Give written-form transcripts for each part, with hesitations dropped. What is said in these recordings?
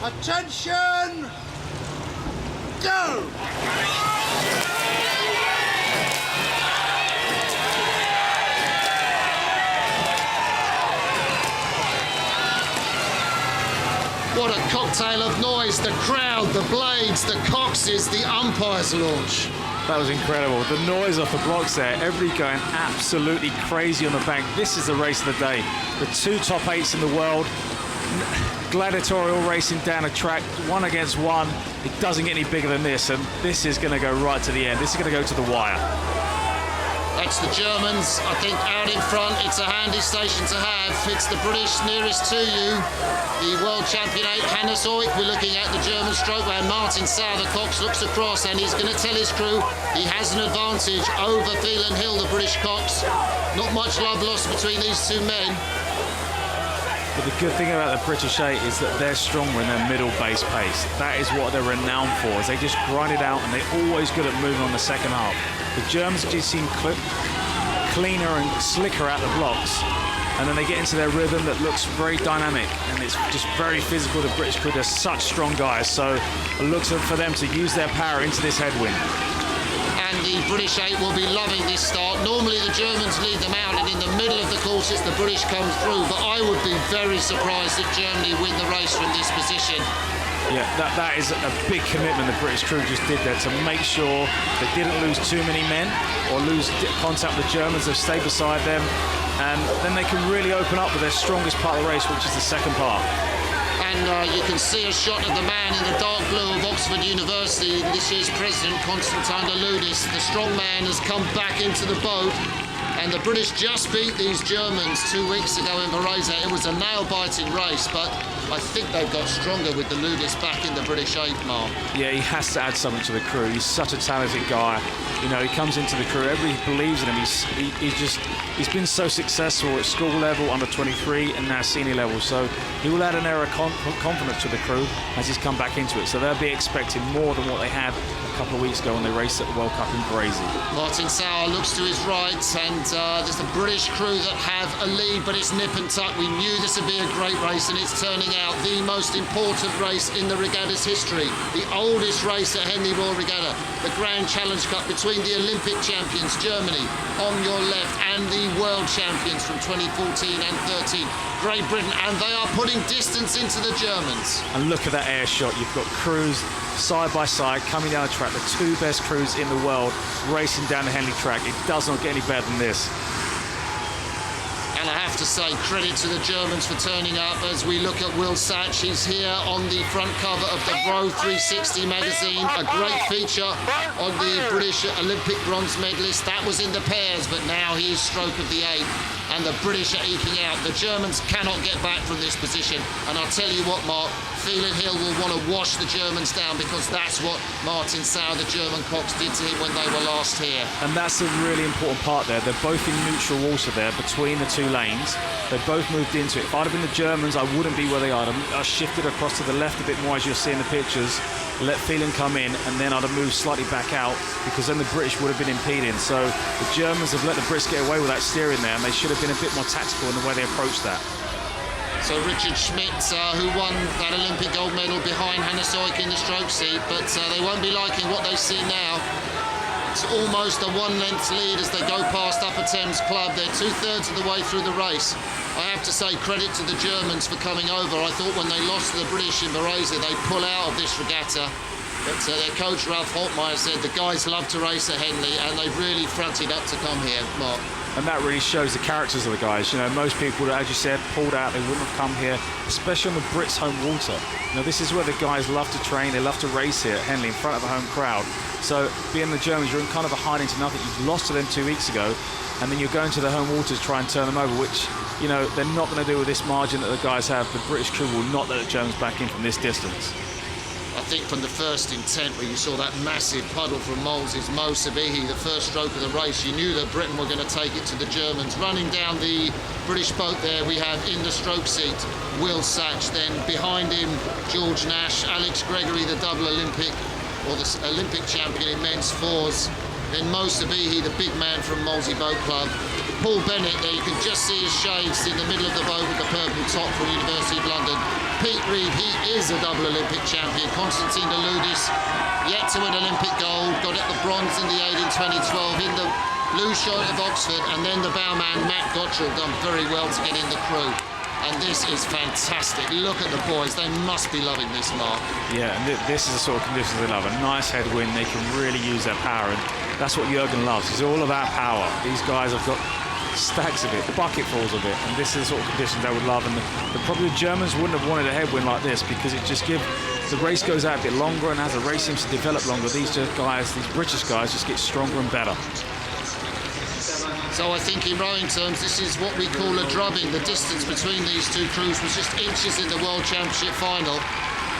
Attention! Go! What a cocktail of noise, the crowd, the blades, the coxes, the umpires launch. That was incredible. The noise off the blocks there, everybody going absolutely crazy on the bank. This is the race of the day. The two top eights in the world, gladiatorial racing down a track, one against one. It doesn't get any bigger than this, and this is going to go right to the end. This is going to go to the wire. That's the Germans, I think, out in front. It's a handy station to have. It's the British nearest to you. The world champion 8, Hansa. We're looking at the German stroke man, Martin Sauer, the cox, looks across and he's going to tell his crew he has an advantage over Phelan Hill, the British cox. Not much love lost between these two men. But the good thing about the British 8 is that they're stronger in their middle base pace. That is what they're renowned for, is they just grind it out and they're always good at moving on the second half. The Germans just seem cleaner and slicker out the blocks, and then they get into their rhythm that looks very dynamic, and it's just very physical. The British crew, they're such strong guys, so it looks for them to use their power into this headwind. And the British 8 will be loving this start. Normally the Germans lead them out, and in the middle of the course it's the British come through, but I would be very surprised if Germany win the race from this position. Yeah, that is a big commitment the British crew just did there to make sure they didn't lose too many men or lose contact with the Germans. They've stayed beside them, and then they can really open up with their strongest part of the race, which is the second part. And you can see a shot of the man in the dark blue of Oxford University, this year's president, Constantine Deludis. The strong man has come back into the boat, and the British just beat these Germans 2 weeks ago in Varese. It was a nail-biting race, but I think they've got stronger with Deludis back in the British 8, Mark. Yeah, he has to add something to the crew. He's such a talented guy. You know, he comes into the crew, everybody believes in him. He's been so successful at school level, under 23, and now senior level. So he will add an air of confidence to the crew as he's come back into it. So they'll be expecting more than what they had a couple of weeks ago when they raced at the World Cup in Varese. Martin Sauer looks to his right, and there's the British crew that have a lead, but it's nip and tuck. We knew this would be a great race, and it's turning out the most important race in the regatta's history. The oldest race at Henley Royal Regatta, the Grand Challenge Cup between the Olympic champions, Germany, on your left, and the world champions from 2014 and 13, Great Britain, and they are putting distance into the Germans. And look at that air shot. You've got crews side by side coming down the track, the two best crews in the world racing down the Henley track. It does not get any better than this. And I have to say credit to the Germans for turning up. As we look at Will Satch, he's here on the front cover of the Bro 360 magazine. A great feature on the British Olympic bronze medalist. That was in the pairs, but now he is stroke of the 8. And the British are eking out. The Germans cannot get back from this position. And I'll tell you what, Mark, Phelan Hill will want to wash the Germans down, because that's what Martin Sauer, the German cox, did to him when they were last here. And that's a really important part there. They're both in neutral water there between the two lanes. They both moved into it. If I'd have been the Germans, I wouldn't be where they are. I shifted across to the left a bit more, as you'll see in the pictures, let Phelan come in, and then I'd have moved slightly back out, because then the British would have been impeding. So the Germans have let the Brits get away with that steering there, and they should have been a bit more tactical in the way they approached that. So Richard Schmidt, who won that Olympic gold medal behind Hansa in the stroke seat, but they won't be liking what they see now. It's almost a one-length lead as they go past Upper Thames Club. They're 2/3 of the way through the race. I have to say credit to the Germans for coming over. I thought when they lost to the British in Varese, they'd pull out of this regatta. But their coach, Ralph Holtmeyer, said the guys love to race at Henley, and they really fronted up to come here, Mark. And that really shows the characters of the guys. You know, most people, as you said, pulled out. They wouldn't have come here, especially on the Brits' home water. You know, this is where the guys love to train. They love to race here at Henley in front of a home crowd. So being the Germans, you're in kind of a hiding to nothing. You've lost to them 2 weeks ago, and then you're going to the home waters to try and turn them over, which, you know, they're not going to do with this margin that the guys have. The British crew will not let the Germans back in from this distance. I think from the first intent, where you saw that massive puddle from Molesey's Mo Sabihi, the first stroke of the race, you knew that Britain were going to take it to the Germans. Running down the British boat there, we have in the stroke seat Will Satch, then behind him George Nash, Alex Gregory, the double Olympic, or the Olympic champion in men's fours, Then Molesey, the big man from Molesey Boat Club. Paul Bennett there, you can just see his shades in the middle of the boat with the purple top from University of London. Pete Reed, he is a double Olympic champion. Konstantin Deludis, yet to win Olympic gold, got it the bronze in the 8 in 2012 in the Lushon of Oxford, and then the bowman Matt Gottrell done very well to get in the crew. And this is fantastic. Look at the boys, they must be loving this, Mark. Yeah, and this is the sort of conditions they love. A nice headwind, they can really use their power, and that's what Jürgen loves. He's all about power. These guys have got stacks of it, bucketfuls of it, and this is the sort of conditions they would love. And probably the Germans wouldn't have wanted a headwind like this, because it just gives the race goes out a bit longer, and as the race seems to develop longer, these guys, these British guys, just get stronger and better. So I think in rowing terms, this is what we call a drubbing. The distance between these two crews was just inches in the World Championship final.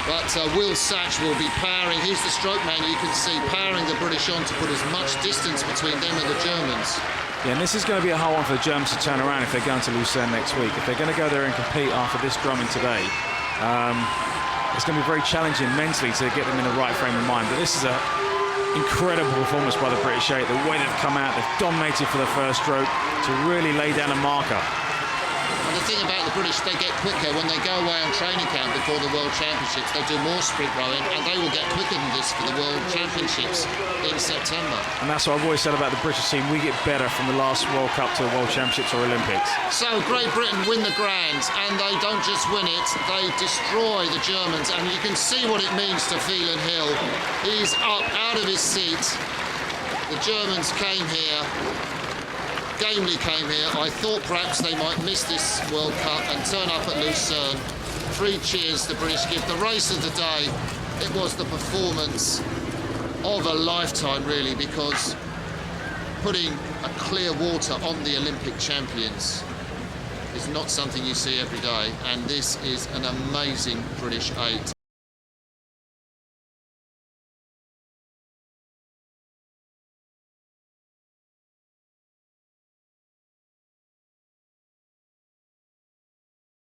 But Will Satch will be powering, he's the stroke man, you can see, powering the British on to put as much distance between them and the Germans. Yeah, and this is going to be a hard one for the Germans to turn around if they're going to Lucerne next week. If they're going to go there and compete after this drumming today, it's going to be very challenging mentally to get them in the right frame of mind. But this is a incredible performance by the British 8. The way they've come out, they've dominated for the first stroke to really lay down a marker. And the thing about the British, they get quicker when they go away on training camp before the World Championships. They do more sprint rowing, and they will get quicker than this for the World Championships in September. And that's what I've always said about the British team. We get better from the last World Cup to the World Championships or Olympics. So Great Britain win the Grand, and they don't just win it, they destroy the Germans. And you can see what it means to Phelan Hill. He's up out of his seat. The Germans came here. Gamely came here. I thought perhaps they might miss this World Cup and turn up at Lucerne. 3 cheers the British give. The race of the day, it was the performance of a lifetime, really, because putting a clear water on the Olympic champions is not something you see every day, and this is an amazing British 8.